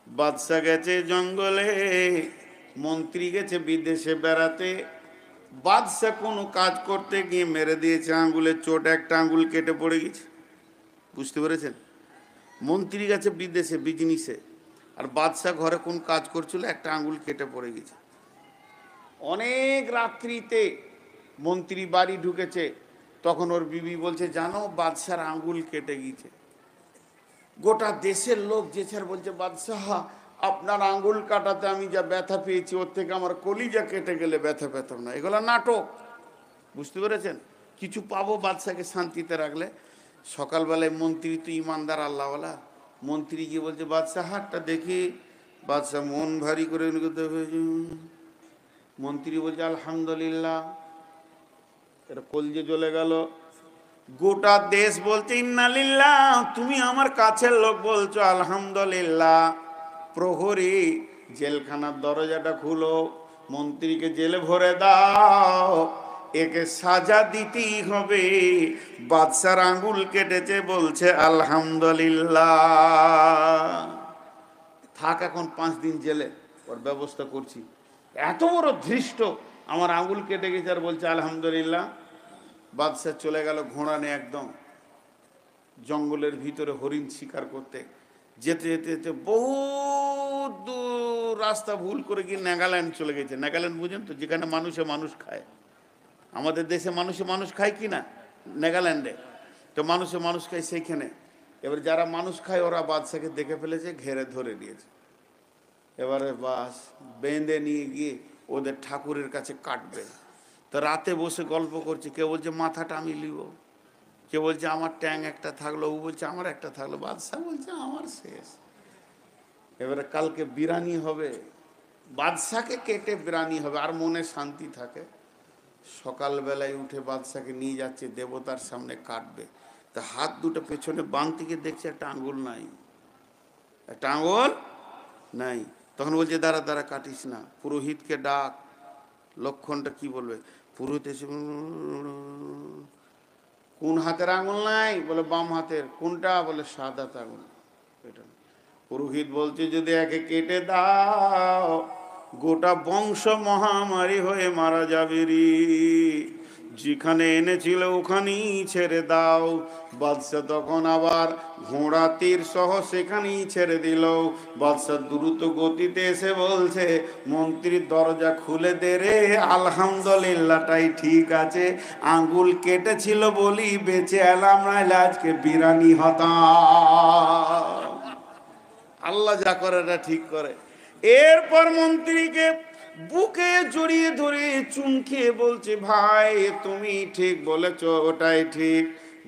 বাদশা গেছে জঙ্গলে, মন্ত্রী গেছে বিদেশে বেড়াতে। বাদশা কোনো কাজ করতে গিয়ে মেরে দিয়েছে আঙ্গুলের চোট, একটা আঙ্গুল কেটে পড়ে গেছে। বুঝতে পেরেছেন? মন্ত্রী গেছে বিদেশে বিজনেসে, আর বাদশা ঘরে কোন কাজ করছিল, একটা আঙ্গুল কেটে পড়ে গেছে। অনেক রাত্রিতে মন্ত্রী বাড়ি ঢুকেছে, তখন ওর বিবি বলছে, জানো বাদশার আঙ্গুল কেটে গিয়েছে। গোটা দেশের লোক যে ছাড় বলছে, বাদশাহ আপনার আঙ্গুল কাটাতে আমি যা ব্যথা পেয়েছি, ওর থেকে আমার কলিজা কেটে গেলে ব্যথা পেতাম না। এগুলো নাটক। বুঝতে পেরেছেন? কিছু পাবো বাদশাকে শান্তিতে রাখলে। সকালবেলায় মন্ত্রী তো ইমানদার আল্লাহওয়ালা, মন্ত্রী গিয়ে বলছে, বাদশাহ হাতটা দেখি। বাদশাহ মন ভারী করে মন্ত্রী বলছে, আলহামদুলিল্লাহ। এটা কলজে জ্বলে গেল। গোটা দেশ বলছে ইন্নালিল্লাহ, তুমি আমার কাছের লোক বলছো আলহামদুলিল্লাহ। প্রহরী জেলখানার দরজাটা খুলো, মন্ত্রীকে জেলে ভরে দাও, একে সাজা দিতেই হবে। বাদশার আঙ্গুল কেটেছে বলছে আলহামদুলিল্লাহ। থাক এখন 5 দিন জেলে, ওর ব্যবস্থা করছি। এত বড় ধৃষ্ট, আমার আঙ্গুল কেটে গেছে আর বলছে আলহামদুলিল্লাহ। বাদশাহ চলে গেল ঘোড়া নিয়ে একদম জঙ্গলের ভিতরে হরিণ শিকার করতে। যেতে যেতে যেতে বহুত দূর রাস্তা ভুল করে গিয়ে নাগাল্যান্ড চলে গেছে। নাগাল্যান্ড বুঝেন তো, যেখানে মানুষে মানুষ খায়। আমাদের দেশে মানুষে মানুষ খায় কি না? নাগাল্যান্ডে তো মানুষে মানুষ খায় সেইখানে। এবার যারা মানুষ খায় ওরা বাদশাকে দেখে ফেলেছে, ঘেরে ধরে নিয়েছে। এবারে বাস বেঁধে নিয়ে গিয়ে ওদের ঠাকুরের কাছে কাটবে। তো রাতে বসে গল্প করছে, কেউ বলছে মাথাটা আমি নিব, কেউ বলছে আমার ট্যাং একটা থাকলো, ও বলছে আমার একটা থাকলো। বাদশাহ বলছে আমার শেষ। এবারে কালকে বিরানি হবে, বাদশাকে কেটে বিরানি হবে, আর মনে শান্তি থাকে। সকালবেলায় উঠে বাদশাকে নিয়ে যাচ্ছে দেবতার সামনে কাটবে। তা হাত দুটো পেছনে বাঁ দিকে দেখছে, একটা আঙ্গুল নাই, একটা আঙ্গুল নাই। তখন বলছে দাঁড়া দাঁড়া, কাটিস না, পুরোহিতকে ডাক। লক্ষণটা কি বলবে? পুরোহিত এসে, কোন হাতের আঙুল নাই? বলে বাম হাতের। কোনটা? বলে সাদা আঙুল। এটা পুরোহিত বলছে, যদি একে কেটে দাও গোটা বংশ মহামারী হয়ে মারা যাবে রে, যেখানে এনেছিল ওখানেই ছেড়ে দাও। বাদশা তখন আবার ঘোড়া তীর সহ সেখানেই ছেড়ে দিল। বাদশা দ্রুত গতিতে এসে বলছে, মন্ত্রীর দরজা খুলে দে রে, আলহামদুলিল্লাহটাই ঠিক আছে, আঙ্গুল কেটেছিল বলি বেঁচে এলাম, নাইলে আজকে বিরানি হতাম। আল্লাহ যা করে এটা ঠিক করে। এরপর মন্ত্রীকে বুকে জড়িয়ে ধরে চুমকিয়ে বলছে, ভাই তুমি ঠিক বলেছ, ওটাই ঠিক।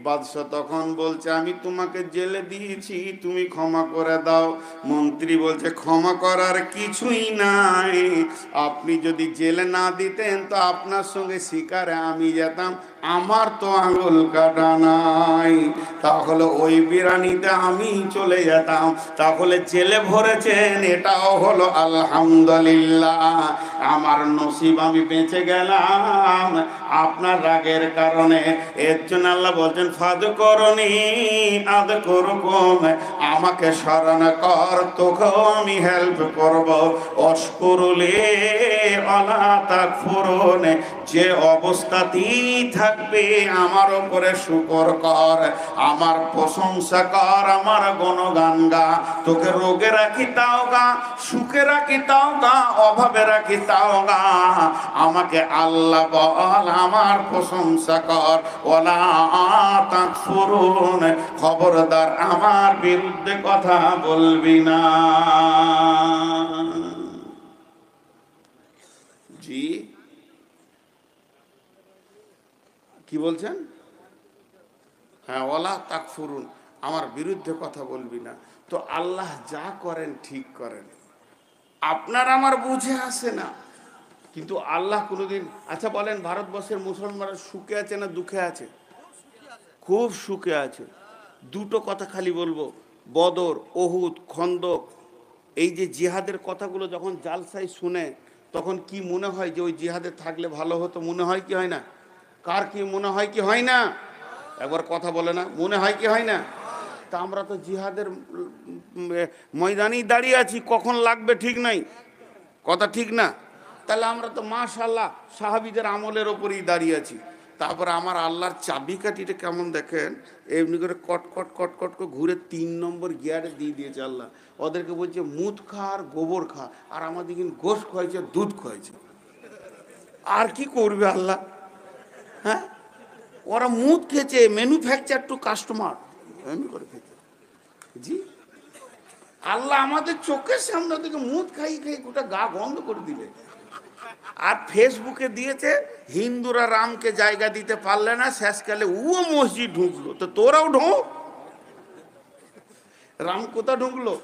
বাদশা তখন বলছে, আমি তোমাকে জেলে দিয়েছি, তুমি ক্ষমা করে দাও। মন্ত্রী বলছে, ক্ষমা করার কিছুই নাই, আপনি যদি জেলে না দিতেন তো আপনার সঙ্গে শিকারে আমি যেতাম, আমার তো আঙুল কাটা নাই, তাহলে ওই বিরানিতে আমি চলে যেতাম। তাহলে জেলে ভরেছেন, এটাও হলো আলহামদুলিল্লাহ, আমার নসিব, আমি বেঁচে গেলাম আপনার রাগের কারণে। এর জন্য আল্লাহ বলছেন, ফাদ করনি আদ করুকুম, আমাকে স্মরণ কর, তোকেও আমি হেল্প করব। অশকুরুলি ওয়ালা তাকফুরুন, যে অবস্থাতেই থাকবে আমার উপরে শুকর কর, আমার প্রশংসা কর, আমার গুণগান গা। তোকে রোগে রাখি তাও গা, সুখে রাখি তাও গা, অভাবে রাখি তাও গা, আমাকে আল্লাহ বল, আমার প্রশংসা কর। ওয়ালা তাকফুরুন, খবরদার আমার বিরুদ্ধে কথা বলবি না। জি কি বলছেন? হ্যাঁ, ওয়ালা তাকফুরুন, আমার বিরুদ্ধে কথা বলবি না। তো আল্লাহ যা করেন ঠিক করেন, আপনার আমার বুঝে আসে না, কিন্তু আল্লাহ কোনোদিন। আচ্ছা বলেন, ভারতবর্ষের মুসলমানরা সুখে আছে না দুঃখে আছে? খুব সুখে আছে। দুটো কথা খালি বলবো, বদর, ওহুদ, খন্দক, এই যে জিহাদের কথাগুলো যখন জালসাই শুনে, তখন কি মনে হয় যে ওই জিহাদে থাকলে ভালো হতো? মনে হয় কি হয় না? কার কি মনে হয় কি হয় না? একবার কথা বলে না, মনে হয় কি হয় না? তা আমরা তো জিহাদের ময়দানেই দাঁড়িয়ে আছি, কখন লাগবে ঠিক নাই, কথা ঠিক না? তাহলে আমরা তো মাশাআল্লাহ সাহাবীদের আমলের ওপরেই দাঁড়িয়ে আছি। তারপরে আমার আল্লাহর চাবিকাঠিটা কেমন দেখেন, এমনি করে কট কট কট কট করে ঘুরে 3 নম্বর গিয়ারে দিয়ে দিয়েছে আল্লাহ। ওদেরকে বলছে মুদ খা আর গোবর খা, আর আমাদের কিন্তু গোশ খোয়াইছে, দুধ খোয়াইছে। আর কি করবে আল্লাহ? হ্যাঁ, ওরা মুদ খেয়েছে, ম্যানুফ্যাকচার টু কাস্টমার, এমনি করে খেয়েছে। জি, আল্লাহ আমাদের চোখের সামনে থেকে মুদ খাই খাই গোটা গা বন্ধ করে দিলে। আর ফেসবুকে দিয়েছে হিন্দুরা রামকে জায়গা দিতে পারলে না, শেষকালে ও মসজিদ ঢুকলো, তো তোরাও ঢোক। রাম কোথা ঢুকলো?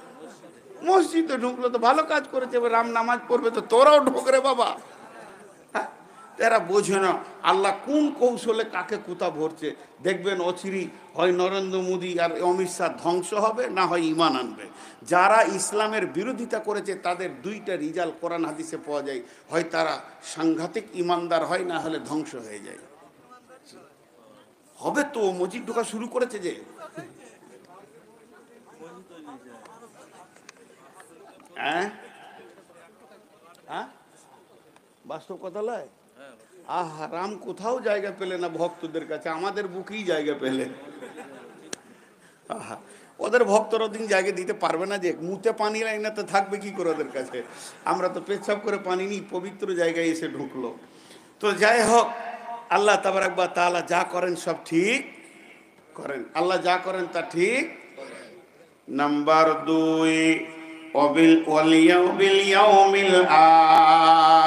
মসজিদে ঢুকলো, তো ভালো কাজ করেছে, রাম নামাজ পড়বে, তো তোরাও ঢোক রে বাবা। হ্যাঁ, এরা বোঝে না আল্লাহ কোন কৌশলে কাকে কোথা ভরছে। দেখবেন অচিরি হয় নরেন্দ্র মোদী আর অমিত শাহ ধ্বংস হবে, না হয় ঈমান আনবে। যারা ইসলামের বিরোধিতা করেছে তাদের দুইটা রিজাল্ট কোরআন হাদিসে পাওয়া যায়, হয় তারা সাংঘাতিক ইমানদার হয়, না হলে ধ্বংস হয়ে যায়। হবে তো, মসজিদ ঢোকা শুরু করেছে যে। হ্যাঁ হ্যাঁ, বাস্তব কথা লয়। আহা, রাম কোথাও জায়গা পেলে না ভক্তদের কাছে, আমাদের বুকেই জায়গা পেলে। আহা, ওদের ভক্তরা দিন জায়গা দিতে পারবে না, যে মুতে পানি লাইনে তো থাকবে কি করে ওদের কাছে। আমরা তো পেচ্ছাপ করে পানি নিই, পবিত্র জায়গায় এসে ঢুকলো। তো যাই হোক, আল্লাহ তাবারাক ওয়া তাআলা যা করেন সব ঠিক করেন। আল্লাহ যা করেন তা ঠিক। নাম্বার 2, ওয়াল ইয়াউমিল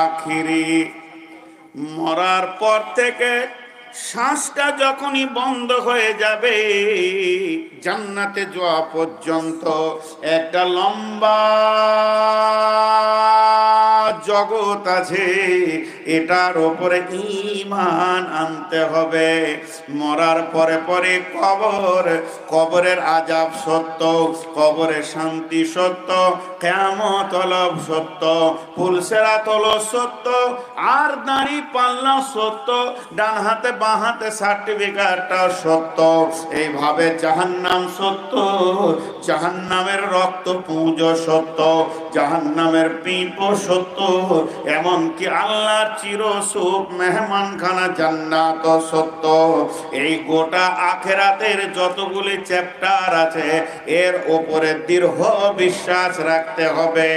আখিরি, মরার পর থেকে শ্বাসটা যখনই বন্ধ হয়ে যাবে, জান্নাতে যাওয়া পর্যন্ত একটা লম্বা জগৎ আছে, এটার ওপরে ঈমান আনতে হবে। মরার পরে পরে কবর, কবরের আযাব সত্য, কবরের শান্তি সত্য, কিয়ামত হলো সত্য, পুলসিরাত হলো সত্য, আর দাড়ি পাল্লা সত্য, ডান হাতে বাঁ হাতে সার্টিফিকেটটা সত্য। এইভাবে জাহান্নাম সত্য, জাহান্নামের রক্ত পুঁজ সত্য, জাহান্নামের পিপ সত্য, এমনকি আল্লাহর চিরসুখ মেহমানখানা জান্নাত সত্য। এই গোটা আখিরাতের যতগুলি চ্যাপ্টার আছে, এর উপরে দৃঢ় বিশ্বাস রাখতে হবে।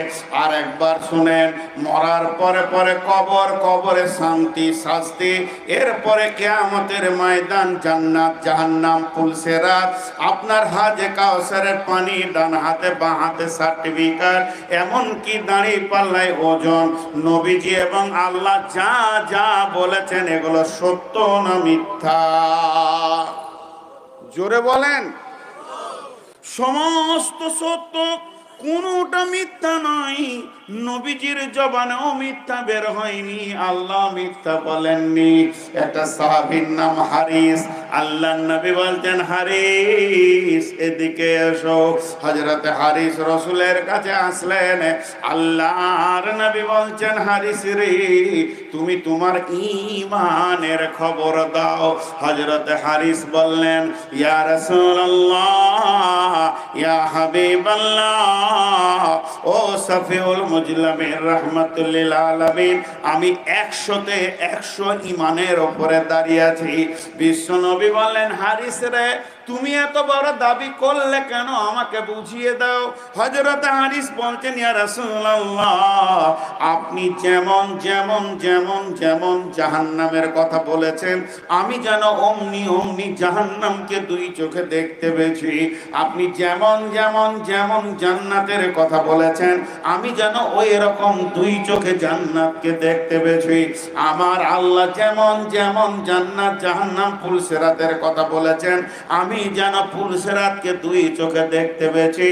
আর একবার শুনেন, মরার পরে পরে কবর, কবরে শান্তি শাস্তি, এরপরে কিয়ামতের ময়দান, জান্নাত জাহান্নাম, পুলসিরাত, আপনার হাজে কাউসারের পানি, ডান হাতে বাঁ হাতে সার্টিফিকেট, এমনকি দাঁড়ি পাল্লায় ওজন। নবীজি এবং আল্লাহ যা যা বলেছেন এগুলো সত্য না মিথ্যা? জোরে বলেন। সমস্ত সত্য, কোনটা মিথ্যা নয়। নবীজির জবানেও মিথ্যা বের হয়নি, আল্লাহ মিথ্যা বলেননি। একটা সাহাবীর নাম হারিস, আল্লাহর নবী বলতেন, হারিস এদিকে এসো। হযরত হারিস রাসূলের কাছে আসলেন। আল্লাহর নবী বলছেন, হারিস রে, তুমি তোমার ঈমানের খবর দাও। হযরত হারিস বললেন, ইয়া রাসূলুল্লাহ, ইয়া হাবিবাল্লাহ, ও সফিউল মুজলামিন রাহমাতুল লিল আলামিন, আমি 100-তে 100 ঈমানের উপরে দাঁড়িয়ে আছি। বিশ্বনবী বললেন, হারিস রে, তুমি এত বড় দাবি করলে কেন, আমাকে বুঝিয়ে দাও। হযরত হারিস বলছেন, ইয়া রাসূলুল্লাহ, আপনি যেমন যেমন যেমন যেমন জাহান্নামের কথা বলেছেন, আমি যেন অমনি অমনি জাহান্নামকে 2 চোখে দেখতে পেয়েছি। আপনি যেমন যেমন যেমন জান্নাতের কথা বলেছেন, আমি যেন ওই রকম 2 চোখে জান্নাতকে দেখতে পেয়েছি। আমার আল্লাহ যেমন যেমন জান্নাত জাহান্নাম পুলসিরাতের কথা বলেছেন, আমি যেন পুলসিরাতকে 2 চোখে দেখতে পেয়েছি।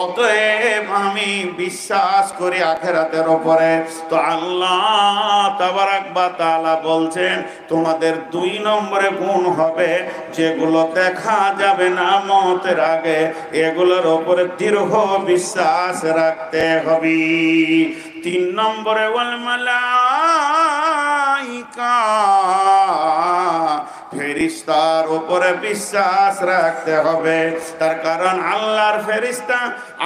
অতএব আমি বিশ্বাস করি আখিরাতের উপরে। তো আল্লাহ তাবারাক ওয়া তাআলা বলছেন, তোমাদের 2 নম্বরে গুণ হবে, যেগুলো দেখা যাবে না মওতের আগে, এগুলোর উপরে দৃঢ় বিশ্বাস রাখতে হবে। 3 নম্বরে ওয়াল মালাইকা, ফেরেশতার উপরে বিশ্বাস রাখতে হবে। তার কারণ আল্লাহর ফেরেশতা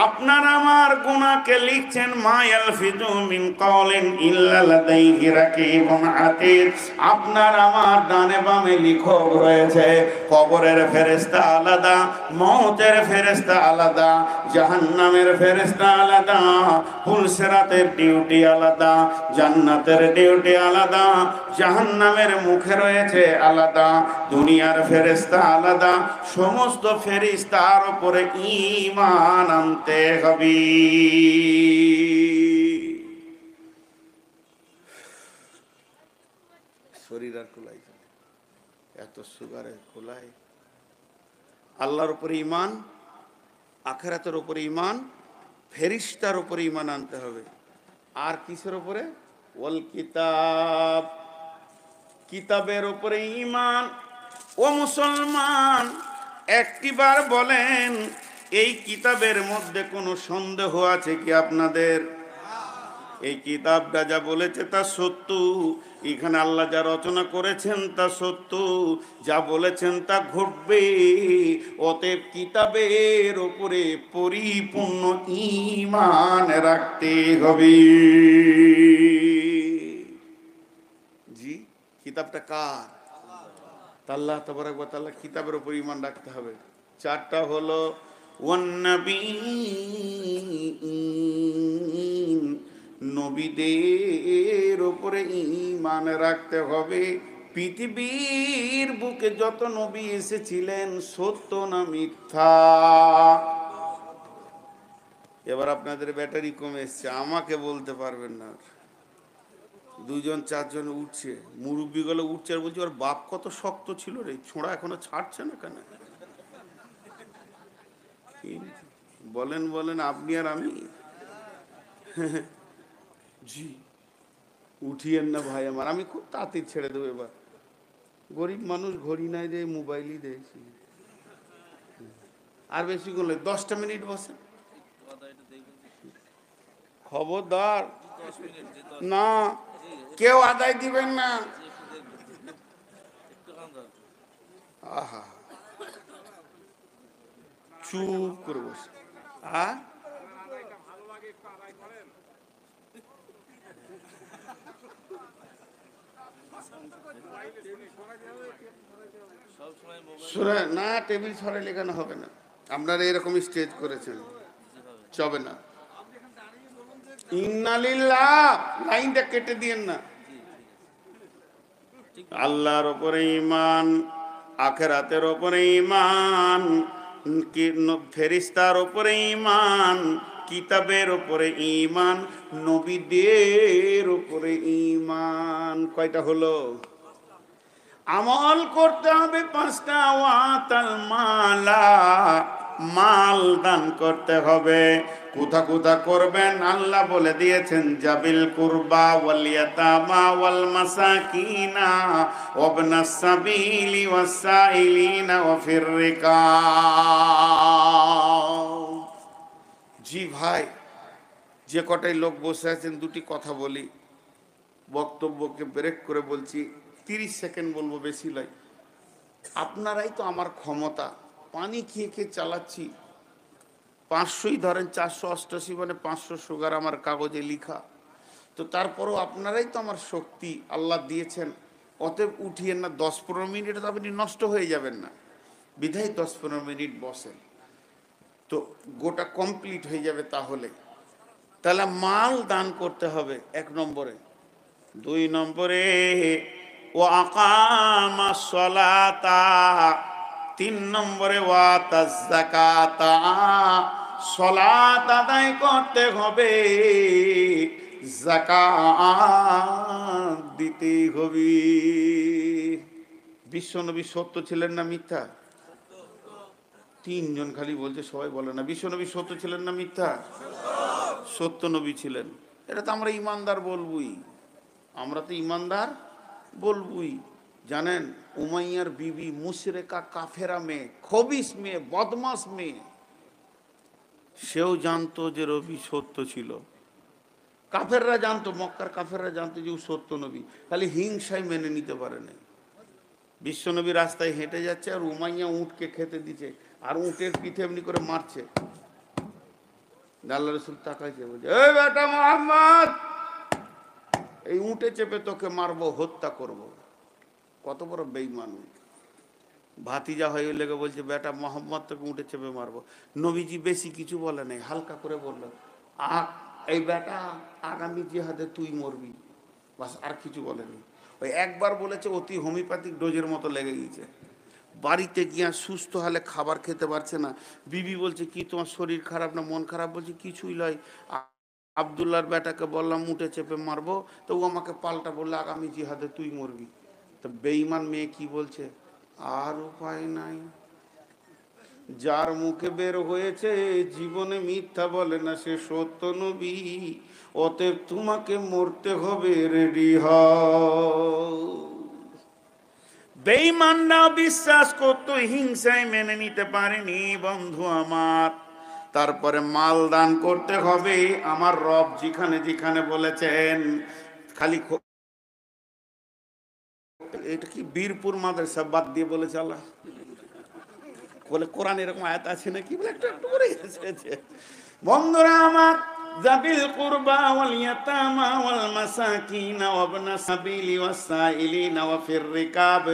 আপনার আমার গুনাহকে লিখছেন। মা ইয়ালফিজু মিন কাওলিন ইল্লা লাদাইহি রাকিবুন আতীদ। আপনার আমার ডানে বামে লিখক রয়েছে। কবরের ফেরেশতা আলাদা, মওতের ফেরেশতা আলাদা, জাহান্নামের ফেরেশতা আলাদা, পুলসিরাতের ডিউটি আলাদা, জান্নাতের ডিউটি আলাদা, জাহান্নামের মুখে রয়েছে আলাদা, দুনিয়ার ফেরেশতা আলাদা। সমস্ত ফেরেশতার উপরে ঈমান আনতে হবে। শরীর আর খোলাই, এত সুগারে খোলাই। আল্লাহর উপরে ঈমান, আখিরাতের উপরে ঈমান, ফেরেশতার উপরে ঈমান আনতে হবে। আর কিসের উপরে? ওয়াল কিতাব, কিতাবের উপরে ঈমান। ও মুসলমান, একটিবার বলেন, এই কিতাবের মধ্যে কোনো সন্দেহ আছে কি আপনাদের? এই কিতাবটা যা বলেছে তা সত্য। এখানে আল্লাহ যা রচনা করেছেন তা সত্য, যা বলেছেন তা ঘটবে। অতএব কিতাবের উপরে পরিপূর্ণ ঈমান রাখতে হবে। জি, কিতাবটা কার? আল্লাহ তাবারক ওয়া তাআলা। কিতাবের উপর ঈমান রাখতে হবে। চারটা হলো ওয়ান নাবিয়্যিন, নবীদের উপরে ঈমান রাখতে হবে। পৃথিবীর বুকে যত নবী এসেছিলেন, সত্য না মিথ্যা? এবার আপনাদের ব্যাটারি কমে এসছে, আমাকে বলতে পারবেন না। দুজন চারজন উঠছে, মুরব্বীগুলো উঠছে আর বলছে ওর বাপ কত শক্ত ছিল রে, ছোঁড়া এখনো ছাড়ছে না কেন? বলেন বলেন, আপনি আর আমি। জি, উঠিয়েন না ভাই আমার, আমি খুব তাড়াতাড়ি ছেড়ে দেবো। এবার গরিব মানুষ, ঘড়ি নাই দেয়, মোবাইলই দিয়েছি। আর বেশি করলে 10টা মিনিট বসে। খবরদার না, কেউ আদায় দিবেন না। আহা, চুপ করে বসে। না, টেবিল সরাই লেখানো হবে না। আপনারা এরকম স্টেজ করেছেন, চবে না। ইন্নালিল্লাহ, লাইনটা কেটে দিয়েন না। আল্লাহর উপরে ঈমান, আখিরাতের উপরে ঈমান, ফেরেশতার উপরে ঈমান, কিতাবের উপরে ঈমান, নবীদের উপরে ঈমান। কয়টা হলো? আমল করতে হবে 5টা। ওয়াতাল মালা, মাল দান করতে হবে। কোথা কোথা করবেন আল্লাহ বলে দিয়েছেন। জাবিল কুরবা ওয়াল ইয়াতামা ওয়াল মাসাকিনা ওয়াবনাস সাবিলি ওয়াস সাইলিনা ওয়া ফির রিকাব। জি ভাই, যে কটাই লোক বসে আছেন, দুটি কথা বলি। বক্তব্যকে ব্রেক করে বলছি, 30 সেকেন্ড বলবো, বেশি নয়। আপনারাই তো আমার ক্ষমতা। পানি খেয়ে খেয়ে চালাচ্ছি। 500ই ধরেন, 488 মানে 500 সুগার আমার কাগজে লিখা। তো তারপরও আপনারাই তো আমার শক্তি আল্লাহ দিয়েছেন। অতএব উঠিয়েন না। 10-15 মিনিট তো আপনি নষ্ট হয়ে যাবেন না, বিধায় 10-15 মিনিট বসেন, তো গোটা কমপ্লিট হয়ে যাবে। তাহলে মাল দান করতে হবে 1 নম্বরে। 2 নম্বরে ও আকামাস সালাতা। 3 নম্বরে ওয়াতাজ যাকাতা, সালাত আদায় করতে হবে, যাকাত দিতে হবে। বিশ্বনবী সত্য ছিলেন না মিথ্যা? 3 জন খালি বলছে, সবাই বলে না। বিশ্বনবী সত্য ছিলেন না মিথ্যা? সত্য নবী ছিলেন। এটা তো আমরা ইমানদার বলবই, আমরা তো ইমানদার বলবই। জানেন, উমাইয়ার বিবি মুশরিকা কাফেরা মেয়ে, খবিস মেয়ে, বদমাস মেয়ে, সেও জানতো যে নবী সত্য ছিল। কাফেররা জানতো, মক্কার কাফেররা জানতো যে ও সত্য নবী, খালি হিংসায় মেনে নিতে পারে না। বিশ্বনবী রাস্তায় হেঁটে যাচ্ছে আর উমাইয়া উঁটকে খেতে দিচ্ছে, আর উঁটের পিঠে এমনি করে মারছে। আল্লাহ রসুল তাকাইছে, বলছে, এই বেটা মোহাম্মদ, এই উঁটে চেপে তোকে মারবো, হত্যা করব। কত বড় বেঈমান! ভাতিজা হয়ে লেগে বলছে, বেটা মোহাম্মদ, তোকে উঁটে চেপে মারবো। নবীজি বেশি কিছু বলে নাই, হালকা করে বলল, এই বেটা, আগামী জিহাদে তুই মরবি, বাস, আর কিছু বলেনি। ওই একবার বলেছে, অতি হোমিওপ্যাথিক ডোজের মতো লেগে গেছে। বাড়িতে গিয়া সুস্থ হলে খাবার খেতে পারছে না। বিবি বলছে, কি তোমার শরীর খারাপ না মন খারাপ? বলছে, কিছুই লয়, আবদুল্লাহর বেটাকে বললাম উঠে চেপে মারবো, তো ও আমাকে পাল্টা বললো, আগামী জিহাদে তুই মরবি। তো বেঈমান মেয়ে কি বলছে, আর উপায় নাই, যার মুখে বের হয়েছে জীবনে মিথ্যা বলে না, সে সত্য নবী, অতএব তোমাকে মরতে হবে, রেডি হও। বেঈমানরা বিশ্বাস করতো, হিংসায় মেনে নিতে পারেনি বন্ধু আমার। তারপরে মাল দান করতে হবে, আমার রব যেখানে যেখানে বলেছেন। খালি এটা কি বীরপুর মাদ্রাসা বাদ দিয়ে বলেছে আল্লাহ? বলে কোরআন এরকম আয়াত আছে নাকি, বলে একটু একটু করে এসেছে। বন্ধুরা আমার, যাবিল কুরবা ওয়াল ইয়াতামা ওয়াল মাসাকিন ওয়া ইবনা সাবিলি ওয়াস সাইলিনা ওয়া ফির রিকাব,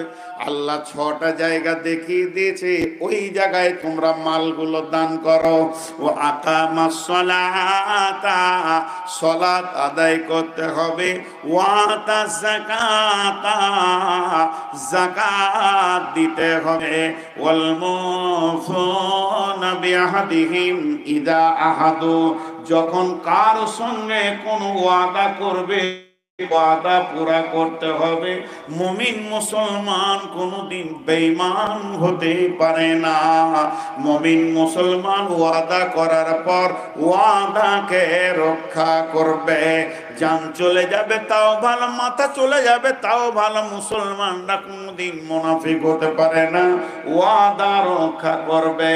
আল্লাহ 6টা জায়গা দেখিয়ে দিয়েছে, ওই জায়গায় তোমরা মালগুলো দান করো। ও আকামাস সালাতা, সালাত আদায় করতে হবে। ওয়া আতাজ যাকাতা, যাকাত দিতে হবে। ওয়াল মুফুনা বিআহদিহিম ইদা আহাদু, যখন কার সঙ্গে কোন ওয়াদা করবে, ওয়াদা পুরা করতে হবে। মুমিন মুসলমান কোনদিন বেঈমান হতে পারে না। মুমিন মুসলমান ওয়াদা করার পর ওয়াদাকে রক্ষা করবে। জান চলে যাবে তাও ভালো, মাথা চলে যাবে তাও ভালো, মুসলমানরা কোনদিন মুনাফিক হতে পারে না, ওয়াদা রক্ষা করবে।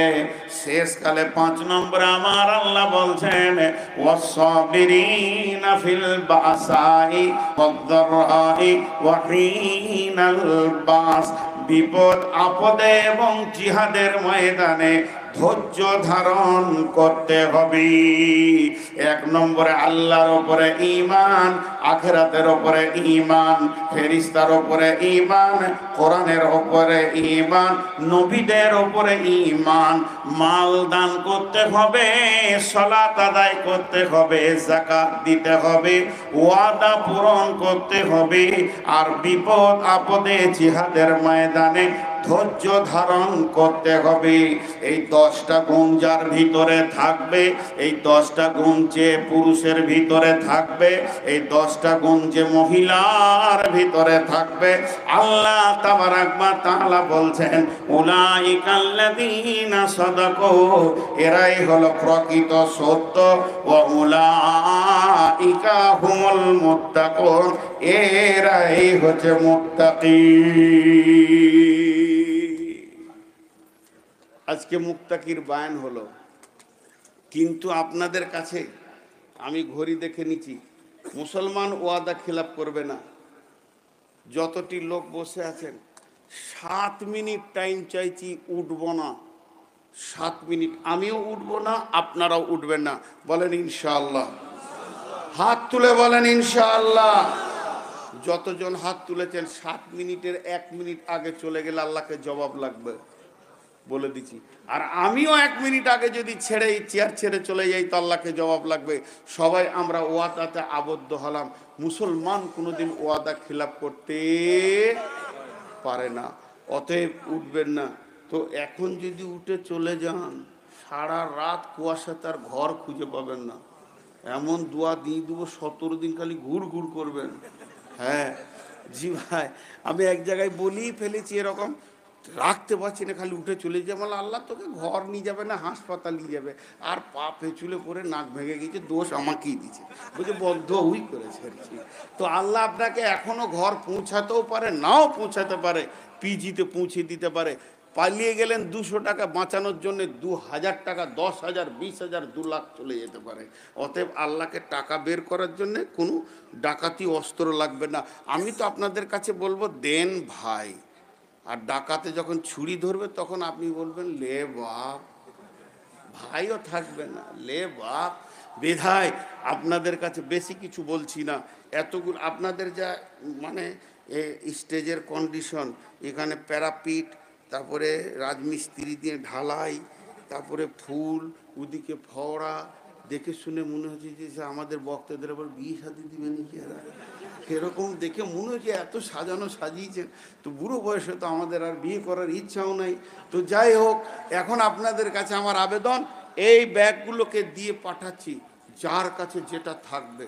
শেষকালে 5 নম্বরে আমার আল্লাহ বলছেন, ওয়াসসাবিরিনা ফিল বাসাই ওয়াদ-দাররাই ওয়া হিনাল বাস, বিপদ আপদে এবং জিহাদের ময়দানে ধৈর্য ধারণ করতে হবে। 1 নম্বরে আল্লাহর উপরে ঈমান, আখিরাতের উপরে ঈমান, ফেরেশতার উপরে ঈমান, কোরআনের উপরে ঈমান, নবীদের উপরে ঈমান। মাল দান করতে হবে, সালাত আদায় করতে হবে, যাকাত দিতে হবে, ওয়াদা পূরণ করতে হবে, আর বিপদ আপদে জিহাদের ময়দানে ধৈর্য ধারণ করতে হবে। এই 10টা গুণ যার ভিতরে থাকবে, এই 10টা গুণ যে পুরুষের ভিতরে থাকবে, এই 10টা গুণ যে মহিলার ভিতরে থাকবে, আল্লাহ তাবারাক ওয়া তাআলা বলছেন, উলাইকাল্লাযীনা সাদাকু, এরাই হলো প্রকৃত সত্য, ওয়া উলাইকা হুমুল মুত্তাকুন, এরাই হচ্ছে মুত্তাকি। আজকে মুত্তাকির বায়ান হলো, কিন্তু আপনাদের কাছে আমি ঘড়ি দেখে নিচ্ছি, মুসলমান ওয়াদা খিলাফ করবে না। যতটি লোক বসে আছেন, 7 মিনিট টাইম চাইছি, উঠবো না। 7 মিনিট, আমিও উঠবো না, আপনারাও উঠবেন না। বলেন ইনশাআল্লাহ। হাত তুলে বলেন ইনশাআল্লাহ। যতজন হাত তুলেছেন, 7 মিনিটের 1 মিনিট আগে চলে গেলে আল্লাহকে জবাব লাগবে, বলে দিচ্ছি। আর আমিও 1 মিনিট আগে যদি ছেড়ে চেয়ার ছেড়ে চলে যাই তো আল্লাহকে জবাব লাগবে। সবাই আমরা ওয়াদাতে আবদ্ধ হলাম, মুসলমান কোনোদিন ওয়াদা খিলাফ করতে পারে না, অতএব উঠবেন না। তো এখন যদি উঠে চলে যান, সারা রাত কুয়াশা, তার ঘর খুঁজে পাবেন না। এমন দোয়া দিয়ে দেবো, 17 দিন খালি ঘুর ঘুর করবেন। হ্যাঁ জি ভাই, আমি এক জায়গায় বলেই ফেলেছি এরকম, রাখতে পারছি না, খালি উঠে চলে যাবে। বলে, আল্লাহ তোকে ঘর নিয়ে যাবে না, হাসপাতাল নিয়ে যাবে। আর পা পেঁচুলে পরে নাক ভেঙে গেছে, দোষ আমাকেই দিচ্ছে, বলছে বদ্ধ ওই করেছে আর কি। তো আল্লাহ আপনাকে এখনো ঘর পৌঁছাতেও পারে, নাও পৌঁছাতে পারে, পিজিতে পৌঁছে দিতে পারে। পালিয়ে গেলেন 200 টাকা বাঁচানোর জন্য, 2000 টাকা, 10,000, 20,000, 2 লাখ চলে যেতে পারে। অতএব আল্লাহকে টাকা বের করার জন্য কোনো ডাকাতি অস্ত্র লাগবে না। আমি তো আপনাদের কাছে বলবো, দেন ভাই, আর ডাকাতে যখন ছুরি ধরবে তখন আপনি বলবেন লে বাপ, ভাইও থাকবে না, লে বাপ। বিধায় আপনাদের কাছে বেশি কিছু বলছি না, এতগুলো আপনাদের যা মানে স্টেজের কন্ডিশন, এখানে প্যারাপিট, তারপরে রাজমিস্ত্রি দিয়ে ঢালাই, তারপরে ফুল, ওদিকে ফওড়া, দেখে শুনে মনে হচ্ছে যে আমাদের বক্তাদের আবার বিয়ে শাদী দিবে নাকি এরা, এরকম দেখে মনে হচ্ছে এত সাজানো সাজিয়েছেন। তো বুড়ো বয়সে তো আমাদের আর বিয়ে করার ইচ্ছাও নাই। তো যাই হোক, এখন আপনাদের কাছে আমার আবেদন, এই ব্যাগগুলোকে দিয়ে পাঠাচ্ছি, যার কাছে যেটা থাকবে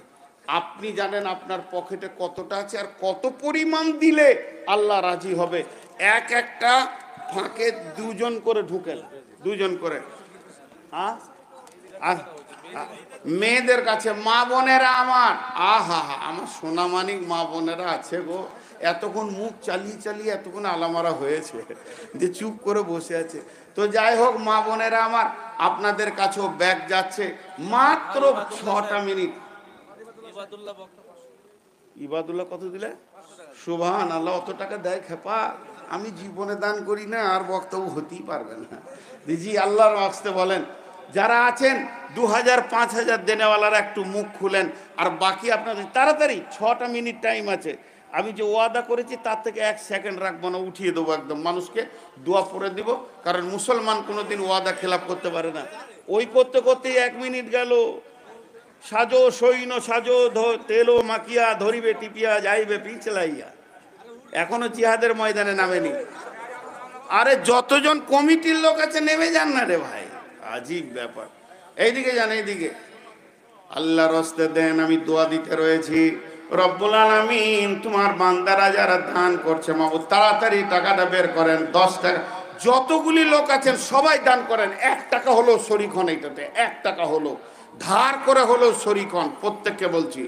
আপনি জানেন আপনার পকেটে কতটা আছে আর কত পরিমাণ দিলে আল্লাহ রাজি হবে। একটা ফাঁকে দুজন করে ঢুকেন, দুজন করে। আর মেয়েদের কাছে, মা বোনেরা আমার, আহা হা, আমার সোনামানিক মা বোনেরা আছে গো, এতক্ষণ মুখ চালিয়ে চালিয়ে এতক্ষণ আলামারা হয়েছে যে চুপ করে বসে আছে। তো যাই হোক মা বোনেরা আমার, আপনাদের কাছেও ব্যাগ যাচ্ছে, মাত্র 6টা মিনিট। ইবাদুল্লাহ কত দিলে? সুবহান আল্লাহ, অত টাকা দেয় খেপা? আমি জীবনে দান করি না, আর বক্তব্য হতেই পারবে না। জি আল্লাহর ওয়াস্তে বলেন, যারা আছেন 2000 5000 দেনেওয়ালারা একটু মুখ খুলেন, আর বাকি আপনাদের তাড়াতাড়ি, 6টা মিনিট টাইম আছে। আমি যে ওয়াদা করেছি তার থেকে 1 সেকেন্ড রাখবো না, উঠিয়ে দেবো একদম, মানুষকে দোয়া পড়ে দিব, কারণ মুসলমান কোনোদিন ওয়াদা খেলাপ করতে পারে না। ওই করতে করতেই 1 মিনিট গেল। সাজো সৈন্য সাজো, তেলো মাকিয়া, ধরিবে টিপিয়া, যাইবে পিছলাইয়া, এখনো জিহাদের ময়দানে নামেনি। আরে যতজন কমিটির লোক আছে নেমে যান না রে ভাই, আজীব ব্যাপার। এইদিকে যান, এইদিকে। আল্লাহর রাস্তে দেন, আমি দোয়া দিতে রয়েছি। রব্বুল আলামিন, তোমার বান্দারা যারা দান করছে মাবুদ, তাড়াতাড়ি টাকাটা বের করেন। 10 টাকা, যতগুলি লোক আছেন সবাই দান করেন। 1 টাকা হলো শরীক হন, এইটাতে 1 টাকা হলো ধার করে হলো শরীক হন, প্রত্যেককে বলছি।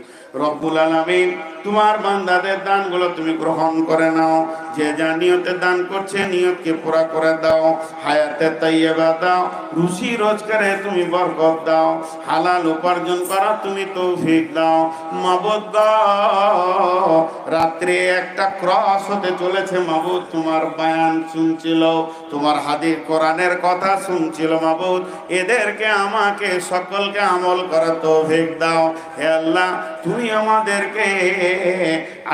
রব্বুল আলামিন, তোমার বান্দাদের দানগুলো তুমি গ্রহণ করে নাও। যে যা নিয়তে দান করছে নিয়তকে পুরা করে দাও, হায়াতে তাইয়্যিবা দাও, রুজি রোজগারে তুমি বরকত দাও, হালাল উপার্জন করা তুমি তৌফিক দাও। মাবুদ দাও, রাত্রে একটা ক্রস হতে চলেছে মাবুদ, তোমার বয়ান শুনছিল, তোমার হাদিস কোরআনের কথা শুনছিল মাবুদ, এদেরকে আমাকে সকলকে আমল করা তৌফিক দাও। হে আল্লাহ, তুমি আমাদেরকে,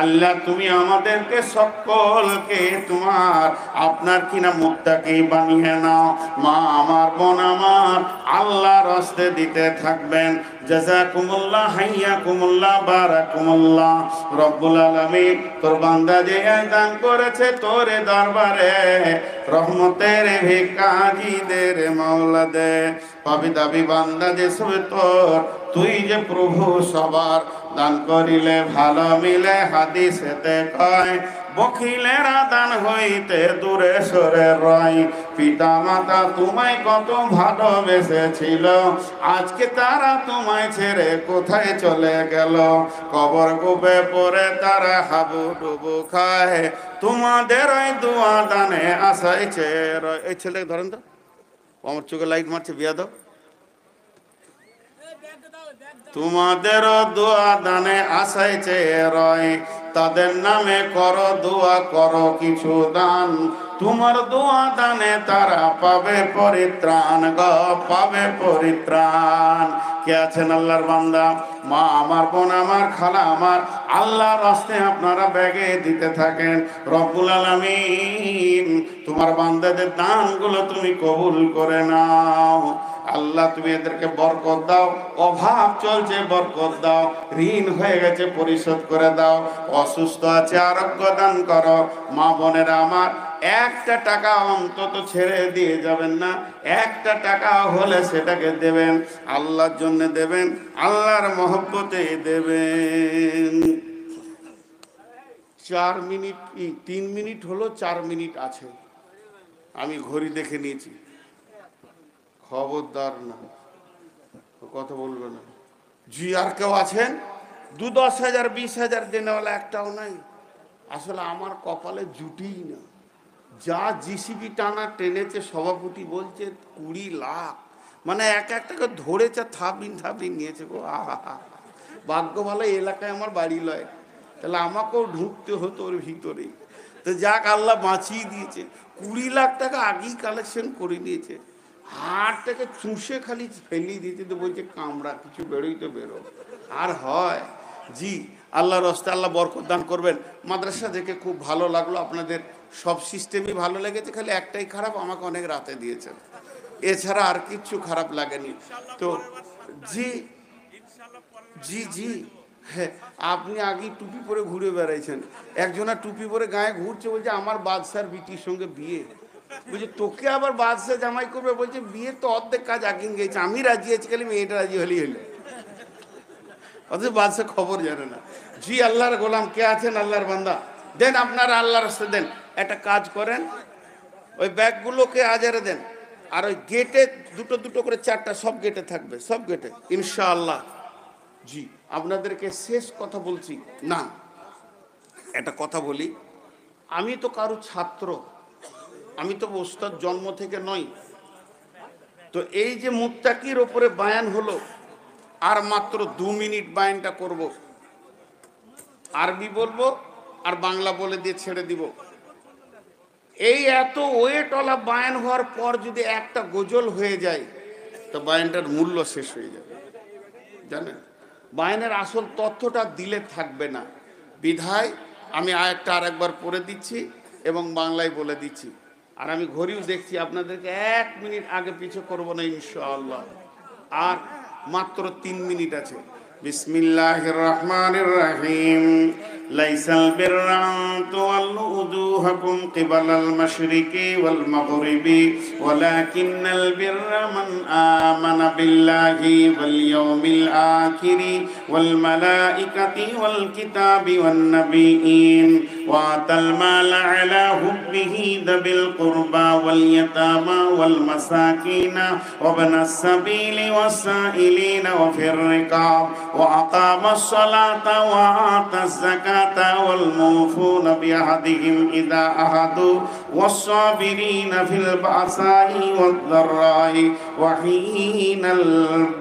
আল্লাহ তুমি আমাদেরকে সকলকে তোমার আপনার কিনা মুত্তাকি বানিয়ে নাও। মা আমার, বোন আমার, আল্লাহর রাস্তে দিতে থাকবেন। জাযাকুমুল্লাহ, হাইয়াকুমুল্লাহ, বারাকুমুল্লাহ। রব্বুল আলামিন, তোর বান্দা যে দান করেছে তোর দরবারে, রহমতের ভিখারীদের মাওলা দে। পাবি দাবি বান্দা যে সব তোর, তুই যে প্রভু সবার, দান করিলে ভালো মিলে, হাদিসেতে কয় বখিলেরা দান হইতে দূরে সরে রয়। পিতা মাতা তোমায় কত ভালোবেসেছিল, আজকে তারা তোমায় ছেড়ে কোথায় চলে গেল। কবর কূপে পড়ে তারা হাবুডুবু খায়, তোমাদের ওই দোয়া দানে আসাইছে। এই ছেলে ধরেন তো, আমার চোখে লাইট মারছে, বিয়াদব। তোমাদের দোয়া দানে আসাইছে রয়, তাদের নামে করো দোয়া, করো কিছু দান, তোমার দোয়া দানে তারা পাবে পরিত্রাণ গো, পাবে পরিত্রাণ। কে আছেন আল্লাহর বান্দা? মা আমার, বোন আমার, খালা আমার, আল্লাহর রাস্তে আপনারা ব্যাগে দিতে থাকেন। রব্বুল আলামিন, তোমার বান্দাদের দানগুলো তুমি কবুল করে নাও। আল্লাহ তুমি এদেরকে বরকত দাও, অভাব চলছে বরকত দাও, ঋণ হয়ে গেছে পরিশোধ করে দাও, অসুস্থ আছে আরোগ্য দান করো। মা বোনেরা আমার, 1টা টাকা অন্তত ছেড়ে দিয়ে যাবেন না। 1টা টাকা হলে সেটাকে দেবেন, আল্লাহর জন্য দেবেন, আল্লাহর মহব্বতে দেবেন। 4 মিনিট, 3 মিনিট হলো, 4 মিনিট আছে। আমি ঘড়ি দেখে নিয়েছি, খবরদার না, কথা বলবে না। জি আর কেউ আছেন? 2-10 হাজার 20 হাজার দেনেওয়ালা একটাও নাই। আসলে আমার কপালে জুটিই না। যা জিসিবি টানা টেনেছে, সভাপতি বলছে 20 লাখ, মানে এক একটাকে ধরেছে, থাবড়িন থাবড়িন নিয়েছে গো। আহা, ভাগ্য ভালো এলাকায় আমার বাড়ি লয়, তাহলে আমাকেও ঢুকতে হতো ওর ভিতরেই। তো যাক আল্লাহ বাঁচিয়ে দিয়েছে। 20 লাখ টাকা আগেই কালেকশন করে নিয়েছে, হাড়টাকে চুষে খালি ফেলিয়ে দিয়েছে। তো বলছে কামড়া, কিছু বেরোই তো বেরো। আর হয় জি, আল্লাহর রাস্তায় আল্লাহ বরকত দান করবেন। মাদ্রাসা দেখে খুব ভালো লাগলো, আপনাদের সব সিস্টেমই ভালো লেগেছে, খালি একটাই খারাপ, আমাকে অনেক রাতে দিয়েছেন, এছাড়া আর কিচ্ছু খারাপ লাগেনি। তো জি জি জি হ্যাঁ, আপনি আগেই টুপি পরে ঘুরে বেড়াইছেন, একজনা টুপি পরে গায়ে ঘুরছে, বলছে আমার বাদশার বিটির সঙ্গে বিয়ে। বলছে তোকে আবার বাদশাহ জামাই করবে? বলছে বিয়ে তো অর্ধেক কাজ আগিয়ে গেছে, আমি রাজি আছি, খালি মেয়েটা রাজি হলেই হলো। অথচ বাদশাহ খবর জানে না। জি আল্লাহর গোলাম কে আছেন, আল্লাহর বান্দা, দেন আপনারা আল্লাহর রাস্তায় দেন। একটা কাজ করেন, ওই ব্যাগগুলোকে আজারে দেন, আর ওই গেটে দুটো দুটো করে 4টা, সব গেটে থাকবে, সব গেটে ইনশাআল্লাহ। জি আপনাদেরকে শেষ কথা বলছি না, একটা কথা বলি, আমি তো কারো ছাত্র, আমি তো ওস্তাদ জন্ম থেকে নই। তো এই যে মুত্তাকির ওপরে বায়ান হলো, আর মাত্র 2 মিনিট বায়ানটা করব, আরবি বলবো আর বাংলা বলে দিয়ে ছেড়ে দিব। এই এত ওয়েটওয়ালা বায়ান হওয়ার পর যদি একটা গজল হয়ে যায়, তো বায়ানটার মূল্য শেষ হয়ে যাবে। জানেন, বায়ানের আসল তথ্যটা দিলে থাকবে না। বিধায় আমি আয়াতটা আরেকবার পড়ে দিচ্ছি এবং বাংলায় বলে দিচ্ছি, আর আমি ঘড়িও দেখছি, আপনাদেরকে 1 মিনিট আগে পিছু করবো না ইনশাআল্লাহ, আর মাত্র 3 মিনিট আছে। বিসমিল্লাহির রহমানির রহিম। লাইসাল বিররা তুওয়াল্লু উজুহাকুম কিবালাল মাশরিকি ওয়াল মাগরিবি ওয়ালাকিন্নাল বিররা মান আমানা বিল্লাহি ওয়াল ইয়াউমিল আখিরি ওয়াল মালাইকাতি ওয়াল কিতাবি ওয়ান নাবিয়্যিন ওয়া আতাল মালা আলা হুব্বিহি দাবিল কুরবা ওয়াল ইয়াতামা ওয়াল মাসাকিনা ওয়া বানাস সাবিলি ওয়াসাইলিনা ওয়া ফির রিকাব ওয়া আকামাস সালাতা ওয়া আতাজ যাকাতা ওয়াল মুফুনা বিআহদিহিম ইযা আহাদু ওয়াস সাবিরিনা ফিল বাসাই ওয়াদ দাররাই ওয়া হিনাল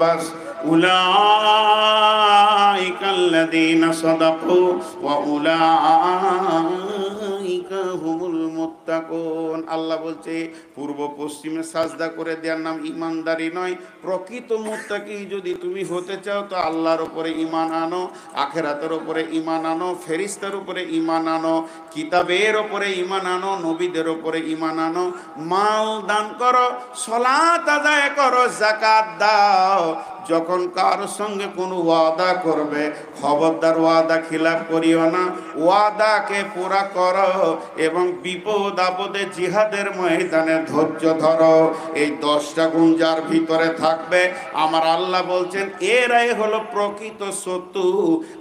বাস উলাইকাল্লাযীনা সাদাকু ওয়া উলাইকা হুমুল মুত্তাকুন। আল্লাহ বলছে পূর্ব পশ্চিমে সাজদা করে দেওয়ার নাম ইমানদারি নয়। প্রকৃত মুত্তাকি যদি তুমি হতে চাও, তো আল্লাহর উপরে ঈমান আনো, আখিরাতের উপরে ঈমান আনো, ফেরেশতার উপরে ঈমান আনো, কিতাবের উপরে ঈমান আনো, নবীদের উপরে ঈমান আনো, মাল দান করো, সালাত আদায় করো, যাকাত দাও। যখন কারোর সঙ্গে কোনো ওয়াদা করবে, খবরদার ওয়াদা খিলাফ করিও না, ওয়াদাকে পুরা করো, এবং বিপদ আপদে জিহাদের ময়দানে ধৈর্য ধরো। এই 10টা গুণ যার ভিতরে থাকবে, আমার আল্লাহ বলছেন এরাই হলো প্রকৃত শত্রু,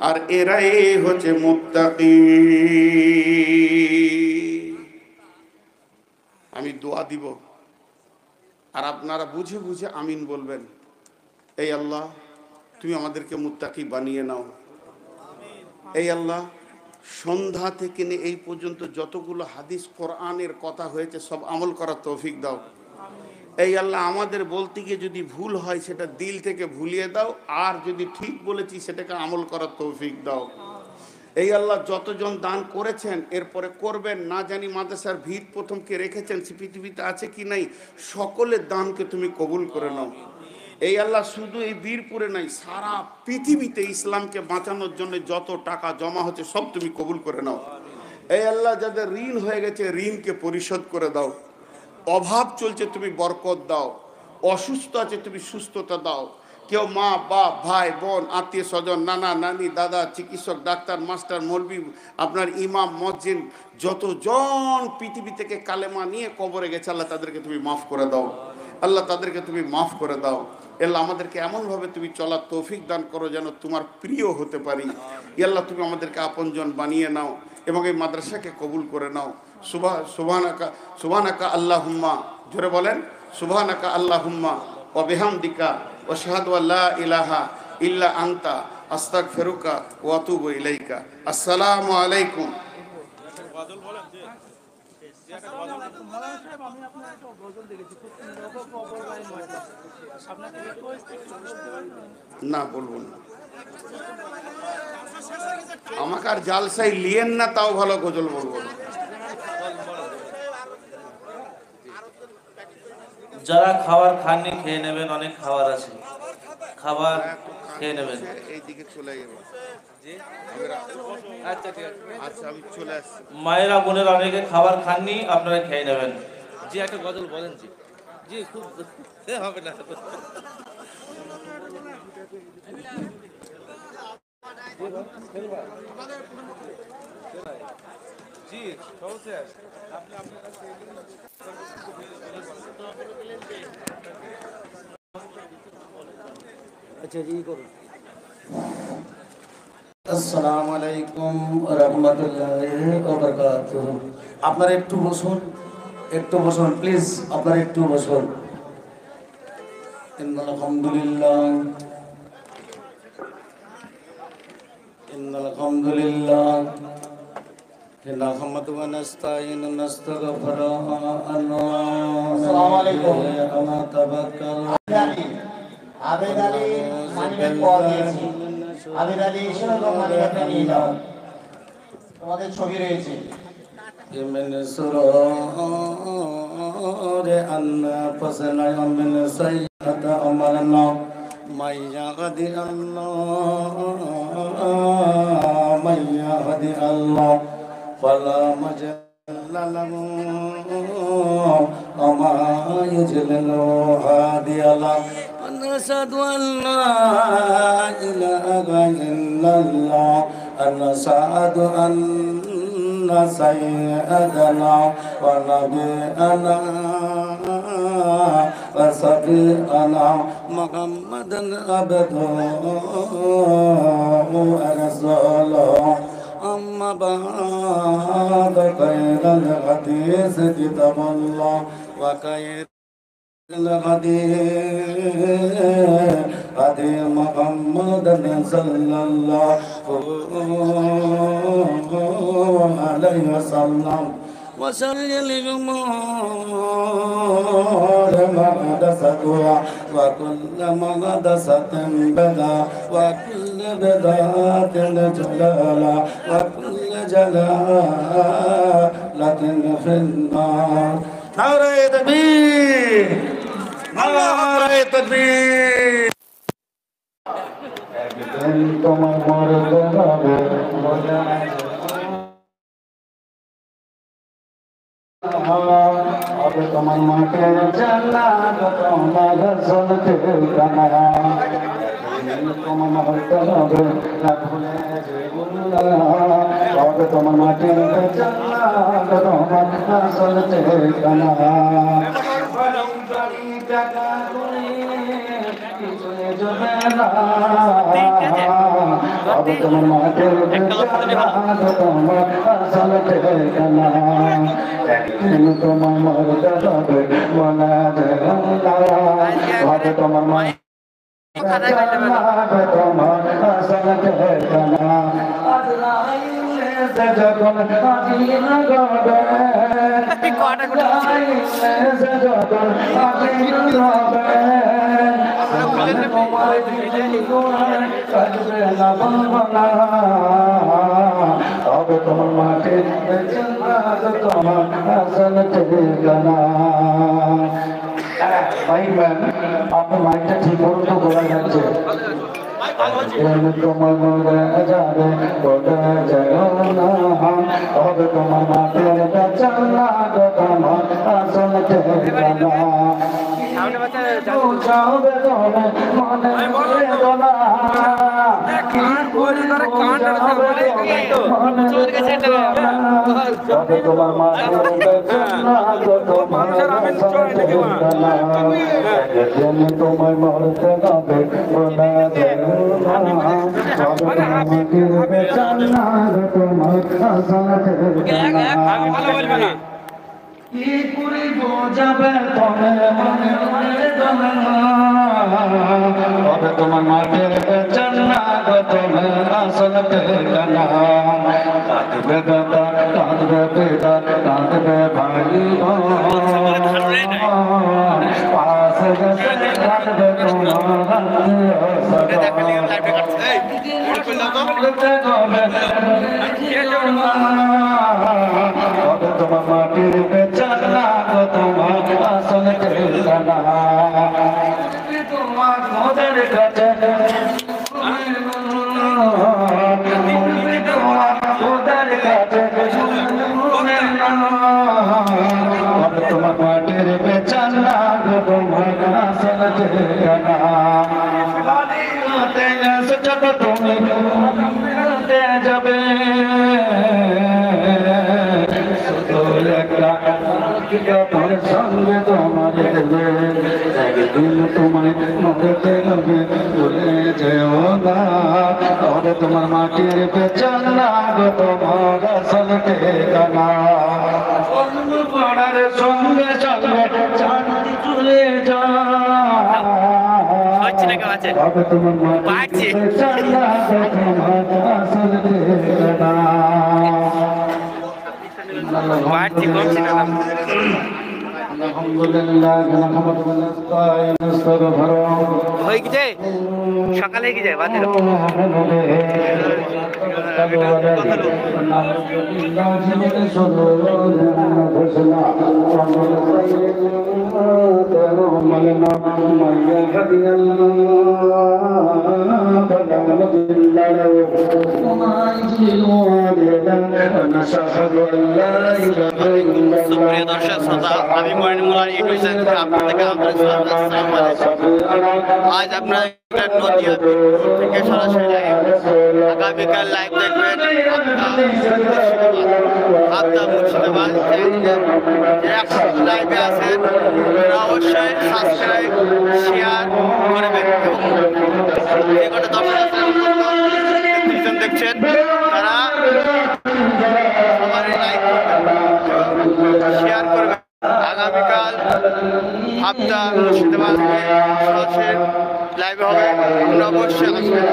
আর এরাই হচ্ছে মুত্তাকি। আমি দোয়া দিব, আর আপনারা বুঝে বুঝে আমিন বলবেন। এই আল্লাহ, তুমি আমাদেরকে মুত্তাকি বানিয়ে নাও। এই আল্লাহ, সন্ধ্যা থেকে নিয়ে এই পর্যন্ত যতগুলো হাদিস কোরআনের কথা হয়েছে, সব আমল করার তৌফিক দাও। এই আল্লাহ, আমাদের বলতে গিয়ে যদি ভুল হয়, সেটা দিল থেকে ভুলিয়ে দাও, আর যদি ঠিক বলেছি সেটাকে আমল করার তৌফিক দাও। এই আল্লাহ, যতজন দান করেছেন, এরপরে করবেন, না জানি মাদ্রাসার ভিত প্রথম কে রেখেছেন সে পৃথিবীতে আছে কি নাই, সকলের দানকে তুমি কবুল করে নাও। এই আল্লাহ, শুধু এই বীরপুরে নাই, সারা পৃথিবীতে ইসলামকে বাঁচানোর জন্য যত টাকা জমা হচ্ছে, সব তুমি কবুল করে নাও। এই আল্লাহ, যাদের ঋণ হয়ে গেছে, ঋণকে পরিশোধ করে দাও। অভাব চলছে, তুমি বরকত দাও। অসুস্থ আছে, তুমি সুস্থতা দাও। কেউ মা বাপ ভাই বোন আত্মীয় স্বজন নানা নানি দাদা চিকিৎসক ডাক্তার মাস্টার মৌলবি আপনার ইমাম মসজিদ যতজন পৃথিবী থেকে কালেমা নিয়ে কবরে গেছে, আল্লাহ তাদেরকে তুমি মাফ করে দাও। আল্লাহ তাদেরকে তুমি মাফ করে দাও। আল্লাহ আমাদেরকে এমনভাবে তুমি চলার তৌফিক দান করো যেন তোমার প্রিয় হতে পারি। আল্লাহ তুমি আমাদেরকে আপনজন বানিয়ে নাও এবং এই মাদ্রাসাকে কবুল করে নাও। সুবহানাকা সুবহানাকা আল্লাহুম্মা, জোরে বলেন সুবহানাকা আল্লাহুম্মা ওয়া বিহামদিকা ওয়া আশহাদু আল্লা ইলাহা ইল্লা আনতা আস্তাগফিরুকা ওয়া আতুবু ইলাইকা। আসসালামু আলাইকুম। না বলবো না, আমাকে আর জালসাই লিয়েন না, তাও ভালো গজল বলবো না। যারা খাবার খাননি খেয়ে নেবেন, অনেক খাবার আছে, খাবার খেয়ে নেবেন। এইদিকে চলে যাবো। আচ্ছা ঠিক আছে, আচ্ছা আমি চলে আসছি। মায়েরা বোনেরা অনেকে খাবার খাননি, আপনারা খেয়ে নেবেন। জি একটা গজল বলেন জি। জি খুব হবে না জি সমস্যা আপনি আপনার কাছে আচ্ছা জি করুন। আসসালামু আলাইকুম রহমতুল্লাহি ওয়া বারাকাতুহু। আপনারা একটু বসুন, একটু বসুন প্লিজ, আপনারা একটু বসুন। ইন্নাল হামদুলিল্লাহ নাহমাদু ওয়া নাস্তাঈনু ওয়া নাস্তাগফিরু আসসালামু আলাইকুম ওয়া তাওয়াক্কাল। আবেদ আলী মানিব্যাগ পাওয়া গিয়েছে। আবেদ আলী সেরকম মানিব্যাগটা নিয়ে যাও, তোমাদের ছবি রয়েছে। من سرور أنفسنا ومن سيئات أعمالنا من يهد الله فلا مضل له ومن يضلل هادي له ونشهد أن لا إله إلا الله ونشهد أن سيدنا ونبينا وصفينا محمدا عبده ورسوله أما بعد خير الحديث كتاب الله وخير هدي محمد صلى الله عليه وسلم وشر الأمور محدثاتها وكل محدثة بدعة وكل بدعة ضلالة وكل جلالة في النار. نعرہ تکبیر، نعرہ تکبیر. একদিন তোমার মরতে হবে বলে अब তোমার মাকে জান্নাত তোমার চলতে কানা তোমার মরতে হবে না ভুলে যেগুলো अब তোমার মাকে জান্নাত তোমার চলতে কানা টাকা তুমি কিছুই যাবে না अब তোমার মাকে জান্নাত তোমার চলতে কানা একদিন তোমার মরতে হবে বলা হবে তোমার মা তোমার চলতে কানা যখন তবে তোমার মাকে তোমার চলতে গানা ভাই ম্যাম আপনার মাইকটা ঠিক করুন তো বলা যাচ্ছে তোমার মরে যাবে বলে না তবে তোমার মাঠের চালা তোমার চলতে গানা যাবে তোমার মনে বেদনা তবে তোমার মাঠের তোমার মরতে হবে বলে কি পুরি বোঝাবে তবে তোমার মাঠের জান্নাত তোমার আসলতে গানা কাঁদবে দাদা কাঁদবে পিতা কাঁদবে ভাই পাশ গেছে কাঁদবে তোমার তবে তোমার মাটির জান্নাত তোমার আসলতে ঠিকানা তোমার মোদের কাছে তোমার কাছে তোমার মাটির বেচানা তোমার আসল ঠিকানা তুমি যাবে তোমার সঙ্গে তোমার একদিন তোমার মধ্যে নবে ভুলে যেও না তবে তোমার মাটির পেছনা গো তোমার আসল ঠিকানা পড়ার সঙ্গে সঙ্গে চাঁদ চলে যা তবে তোমার মাটির পেছনা গো তোমার আসল ঠিকানা আলহামদুলিল্লাহ হয়ে গেছে সকালে কি যায় বাদে সুপ্রিয় দর্শক শ্রোতা, আমি মইনুল ইউটিউব চ্যানেল থেকে আপনাদেরকে আজ আপনারা নদিয়া থেকে সরাসরি আগামীকাল লাইভ দেখবেন আপনার মুর্শিদাবাদ লাইভে আছেন, অবশ্যই সাবস্ক্রাইব শেয়ার করবেন এবং যে কটা দর্শক দেখছেন তারা সবারই লাইক করবেন, শেয়ার করবেন। আগামীকাল হাফতা মুর্শিদাবাদ লাইভে হবে, আমরা অবশ্যই আসবেন।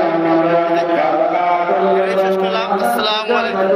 শেষ করলাম। আসসালামু আলাইকুম।